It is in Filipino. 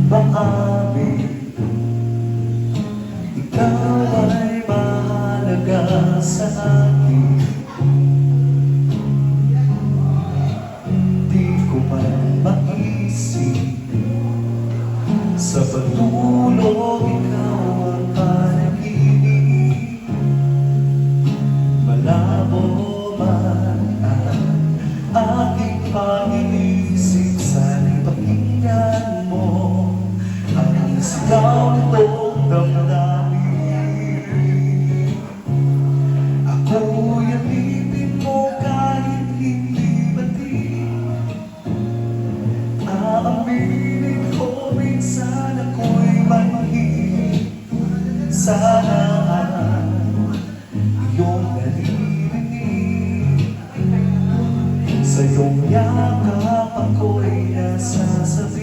maamin. Ikaw ay mahalaga sa akin. Di ko man maisip sa pagtulog ikaw ang panaginip. Malabo man ang aking pag-iisip, sana'y pakinggan mo ang sigaw nitong damdamin. Ako'y alipin mo kahit hindi batid. Aaminin ko minsan ako'y manhid sa lahat iyong naririnig. Sa iyong yakap ako'y nasasabi.